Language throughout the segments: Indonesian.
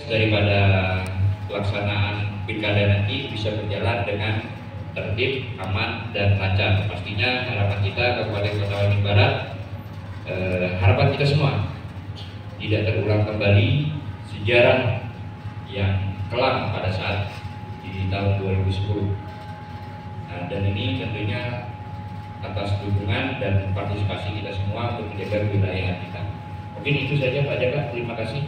daripada pelaksanaan pilkada nanti bisa berjalan dengan tertib, aman, dan lancar. Pastinya harapan kita Kabupaten Kota Waringin Barat, harapan kita semua tidak terulang kembali sejarah yang kelam pada saat di tahun 2010. Nah, dan ini tentunya atas dukungan dan partisipasi kita semua untuk menjaga wilayah kita. Mungkin itu saja Pak Jaka, terima kasih.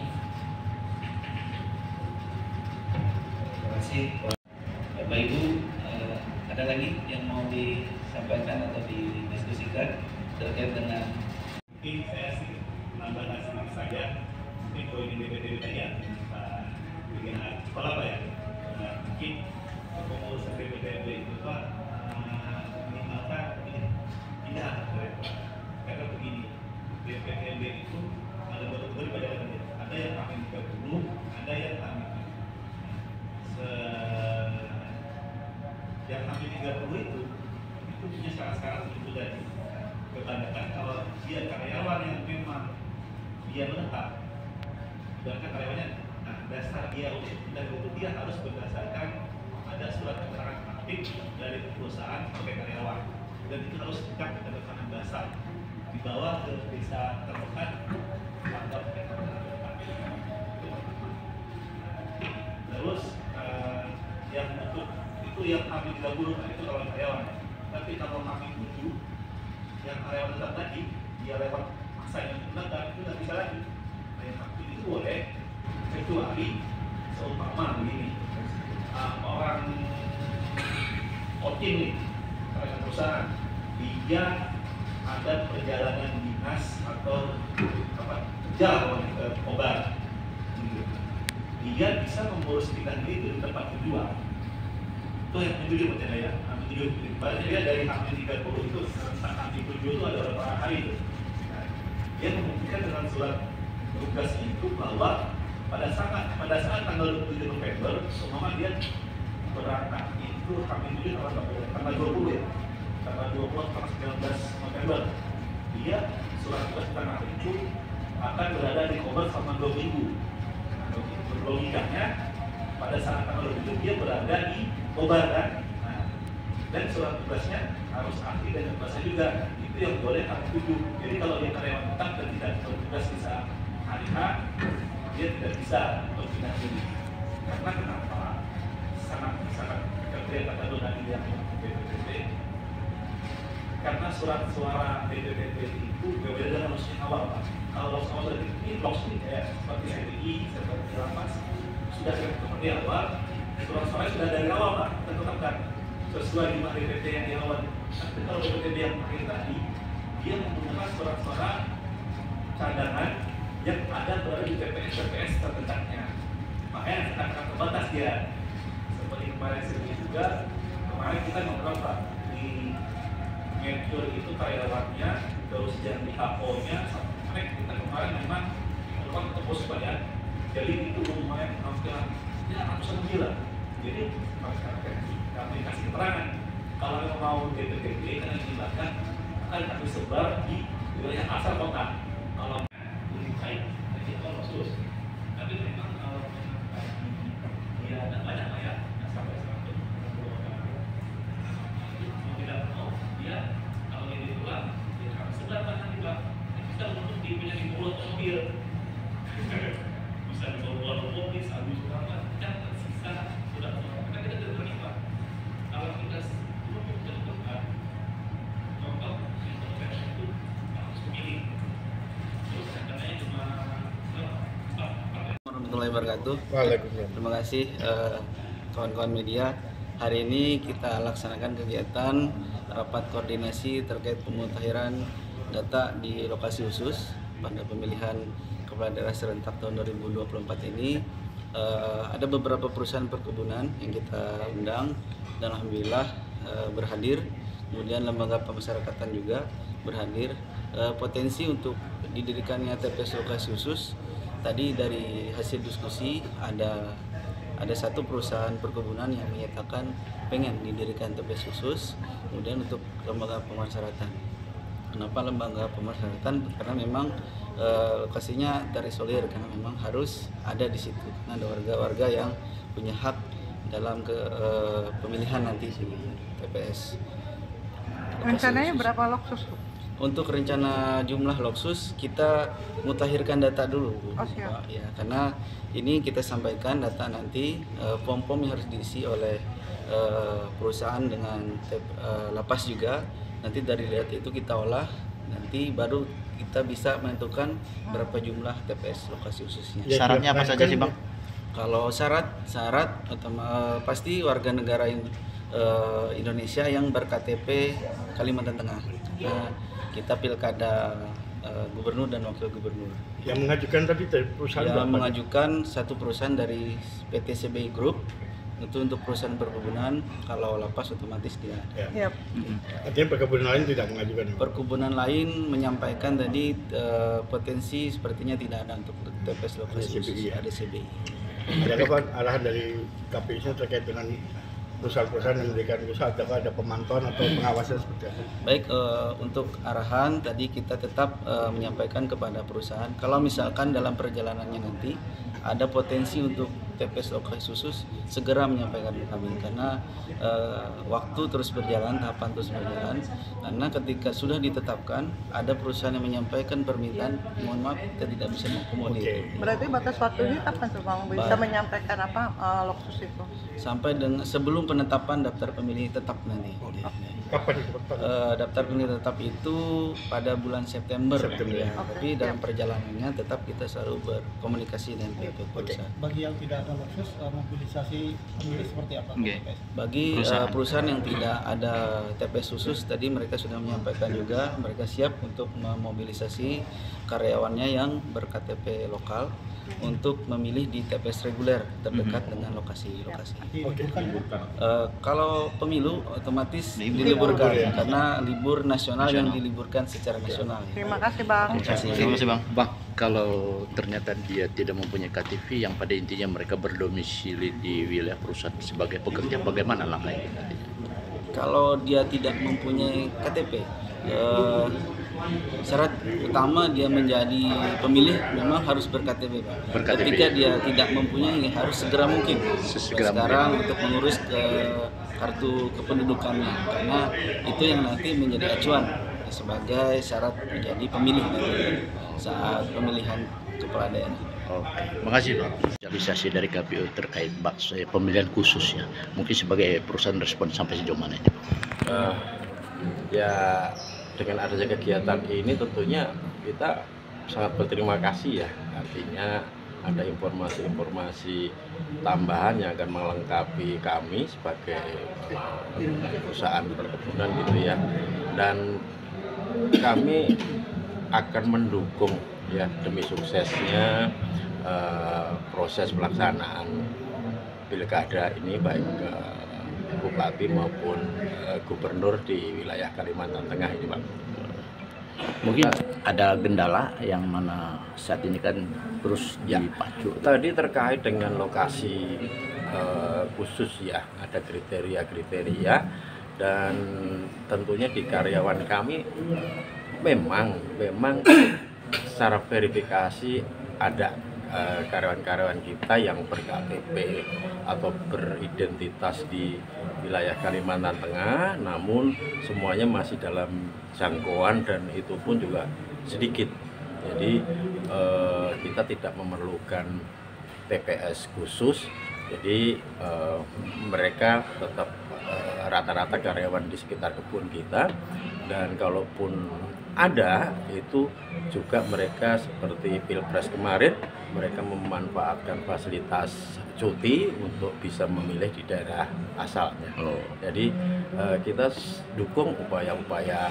Terima kasih Bapak Ibu. Ada lagi yang mau disampaikan atau didiskusikan terkait dengan mungkin saya sih menambahkan sedikit saja, mungkin poin DPD tadi ya bikin sekolah Pak ya, mungkin pengurusan DPD itu Pak minimalkan ini tidak karena begini, DPD itu ada berbagai macam, ada yang kami 30, ada yang kami yang kami 30 itu punya syarat-syarat itu tadi. Kebanyakan kalau dia karyawan yang memang dia menetap, sedangkan karyawannya, nah dasar dia untuk pindah itu dia harus berdasarkan ada surat keterangan aktif dari perusahaan sebagai karyawan, dan itu harus dekat dengan keterangan dasar dibawa ke desa terdekat atau terus yang untuk itu yang kami 30 itu kalau karyawan, tapi kalau kami 7 yang karyawan tetap tadi dia lewat masa yang menetap itu nggak bisa lagi. Nah, yang aktif itu boleh kecuali seumpama begini, orang outing nih karyawan perusahaan, dia ada perjalanan dinas atau apa kerja ke obat, dia bisa mengurus pindah diri dari tempat tujuan. Itu yang tujuh macam ya, tujuh. Berarti dia dari hampir 30 itu hampir 7 itu ada berapa hari itu. Nah, dia membuktikan dengan surat tugas itu bahwa pada saat tanggal 7 November, semua dia berangkat itu hampir 7 tanggal 20 ya, tanggal 20 tanggal 19 November. Dia surat tugas tanggal itu akan berada di Kobar selama 2 minggu. Logikanya pada saat tanggal 7 dia berada di Kobar kan, nah, dan surat tugasnya harus aktif dan tugasnya juga itu yang boleh kami tuju. Jadi kalau dia karyawan tetap dan tidak bertugas di saat hari H, dia tidak bisa berpindah diri. Karena kenapa? Sangat terlihat kata tadi yang BPPT. Karena surat suara BPPT itu berbeda dengan loss awal Pak. Kalau loss awal ini loss ini kayak seperti CDI, seperti lapas sudah seperti awal. Surat suara sudah dari awal Pak, kita tetapkan sesuai dengan DPT yang di awal. Tapi kalau DPT yang akhir tadi, dia menggunakan surat suara cadangan yang ada berada di TPS terdekatnya. Makanya akan terbatas dia. Seperti kemarin sendiri juga, kemarin kita ngobrol Pak di Medsur itu karyawannya, terus yang di HO-nya, sampai kita kemarin memang melakukan tembus Pak ya. Jadi itu lumayan penampilan ya ratusan gila. Jadi kami kasih keterangan kalau yang mau DPD kan dilibatkan akan kami sebar di wilayah asal kota. Kalau lebih baik jadi kalau khusus, tapi memang kalau dia ada banyak ya sampai 100 tidak mau dia kalau ini pulang dia akan sebar bahkan juga kita untuk punya di mulut mobil bisa dibawa mobil habis berapa jam tersisa sudah kan kita tidak terlibat. Kalau kita belum menentukan contoh itu harus memilih. Terus katanya cuma warahmatullahi wabarakatuh. Waalaikumsalam. Terima kasih kawan-kawan media. Hari ini kita laksanakan kegiatan rapat koordinasi terkait pemutahiran data di lokasi khusus pada pemilihan kepala daerah serentak tahun 2024 ini. Ada beberapa perusahaan perkebunan yang kita undang dan alhamdulillah berhadir. Kemudian lembaga pemasyarakatan juga berhadir. Potensi untuk didirikannya TPS lokasi khusus tadi dari hasil diskusi ada satu perusahaan perkebunan yang menyatakan pengen didirikan TPS khusus. Kemudian untuk lembaga pemasyarakatan. Kenapa lembaga pemasyarakatan? Karena memang lokasinya terisolir karena memang harus ada di situ. Karena ada warga-warga yang punya hak dalam pemilihan nanti di TPS. Rencananya berapa loksus? Untuk rencana jumlah loksus kita mutakhirkan data dulu, Oh, siap. Pak. Ya, karena ini kita sampaikan data nanti pom-pom yang harus diisi oleh perusahaan dengan lapas juga. Nanti dari data itu kita olah, nanti baru kita bisa menentukan berapa jumlah TPS lokasi khususnya. Syaratnya apa saja sih, Bang? Kalau syarat pasti warga negara Indonesia yang berKTP Kalimantan Tengah. Karena kita pilkada gubernur dan wakil gubernur. Yang mengajukan tadi dari perusahaan Yang berapa? mengajukan satu perusahaan dari PT CBI Group. Itu untuk perusahaan perkebunan. Kalau lapas otomatis dia ada. Ya. Yap. Artinya perkebunan lain tidak mengajukan. Perkebunan lain menyampaikan tadi potensi sepertinya tidak ada untuk TPS lokasi Ada CBI, khusus. ya? Ada CBI. Adakah Pak arahan dari KPU terkait dengan perusahaan-perusahaan yang memberikan usaha, apakah ada pemantauan atau pengawasan seperti apa? Baik, untuk arahan tadi kita tetap menyampaikan kepada perusahaan kalau misalkan dalam perjalanannya nanti ada potensi untuk TPS lokasi khusus, segera menyampaikan ke kami karena waktu terus berjalan, tahapan terus berjalan. Karena ketika sudah ditetapkan ada perusahaan yang menyampaikan permintaan, mohon maaf kita tidak bisa mengakomodir. Oke. Berarti batas waktunya kapan tuh Bang bisa menyampaikan apa loksus itu? Sampai dengan sebelum penetapan daftar pemilih tetap nanti. Kapan itu Pak? Daftar pemilih tetap itu pada bulan September. September. Ya. Tapi dalam perjalanannya tetap kita selalu berkomunikasi dengan pihak perusahaan. Bagi yang tidak ada loksus, mobilisasi pemilih seperti apa? Oke. Bagi perusahaan yang tidak ada TPS khusus, tadi mereka sudah menyampaikan juga mereka siap untuk memobilisasi karyawannya yang berKTP lokal untuk memilih di TPS reguler terdekat dengan lokasi-lokasi. Kalau pemilu otomatis diliburkan karena libur nasional yang diliburkan secara nasional. Terima kasih Bang. Terima kasih, Bang. Bang, kalau ternyata dia tidak mempunyai KTP yang pada intinya mereka berdomisili di wilayah perusahaan sebagai pekerja, bagaimana langkahnya? Kalau dia tidak mempunyai KTP, syarat utama dia menjadi pemilih memang harus berKTP, Pak. BerKTP. Ketika dia tidak mempunyai harus segera mungkin. Sesegera Sekarang untuk mengurus kartu kependudukannya karena itu yang nanti menjadi acuan sebagai syarat menjadi pemilih nanti saat pemilihan kepala daerah. Oke, makasih Pak. Sosialisasi dari KPU terkait pemilihan khusus ya. Mungkin sebagai perusahaan respon sampai sejauh mana ini? Ya dengan adanya kegiatan ini tentunya kita sangat berterima kasih ya, artinya ada informasi-informasi tambahan yang akan melengkapi kami sebagai perusahaan perkebunan gitu ya, dan kami akan mendukung ya demi suksesnya proses pelaksanaan pilkada ini baik bupati maupun gubernur di wilayah Kalimantan Tengah ini, Pak. Mungkin ada kendala yang mana saat ini kan terus dipacu. Tadi terkait dengan lokasi khusus ya, ada kriteria dan tentunya di karyawan kami memang secara verifikasi ada karyawan-karyawan kita yang ber-KTP atau beridentitas di wilayah Kalimantan Tengah, namun semuanya masih dalam jangkauan dan itu pun juga sedikit. Jadi kita tidak memerlukan TPS khusus, jadi mereka tetap rata-rata karyawan di sekitar kebun kita, dan kalaupun ada itu juga mereka seperti Pilpres kemarin mereka memanfaatkan fasilitas cuti untuk bisa memilih di daerah asalnya. Jadi kita dukung upaya-upaya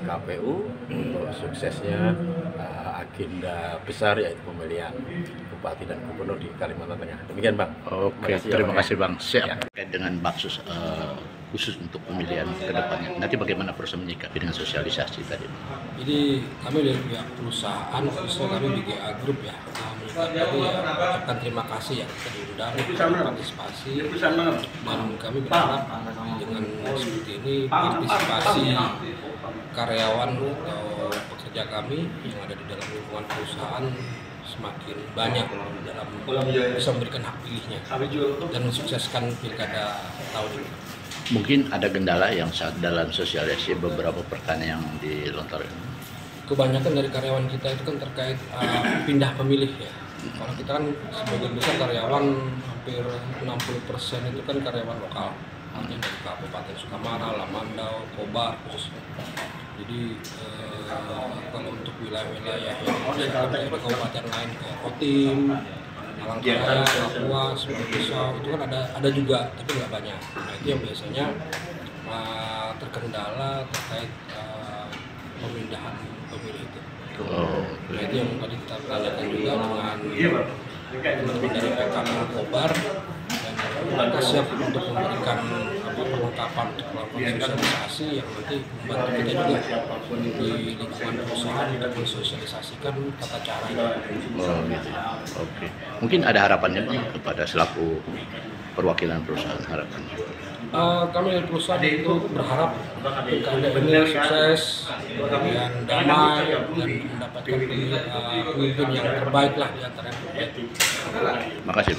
KPU untuk suksesnya agenda besar yaitu pemilihan bupati dan gubernur di Kalimantan Tengah. Demikian Bang. Oke, terima kasih Bang. Siap. Terkait dengan baksus khusus untuk pemilihan ke depannya. Nanti bagaimana perusahaan menyikapi dengan sosialisasi tadi? Jadi kami dari pihak perusahaan, khususnya kami di GA Group ya, kami ucapkan terima kasih ya kita diundang partisipasi, dan kami berharap dengan seperti ini partisipasi karyawan atau pekerja kerja kami yang ada di dalam lingkungan perusahaan semakin banyak dalam bisa memberikan hak pilihnya dan mensukseskan pilkada tahun ini. Mungkin ada kendala yang saat dalam sosialisasi beberapa pertanyaan yang dilontarkan. Kebanyakan dari karyawan kita itu kan terkait pindah pemilih ya. Kalau kita kan sebagian besar karyawan hampir 60% itu kan karyawan lokal, artinya dari Kabupaten Sukamara, Lamandau, Kobar khususnya. Jadi kalau untuk wilayah-wilayah yang dari kabupaten lain kayak Kotim, Palangkaraya, Papua, Pisau itu kan ada juga, tapi nggak banyak. Nah itu yang biasanya terkendala terkait pemindahan pemilih itu. Nah itu yang tadi kita tanyakan juga dengan teman-teman dari PKM Kobar, dan mereka siap untuk memberikan perlengkapan untuk melakukan sosialisasi yang nanti membantu kita juga di lingkungan perusahaan untuk mensosialisasikan tata cara ini. Gitu. Oke. Mungkin ada harapannya Bang kepada selaku perwakilan perusahaan, harapannya? Kami dari perusahaan itu berharap pilkada ini sukses dan damai dan mendapatkan pemimpin yang terbaik lah di antara yang terbaik. Makasih.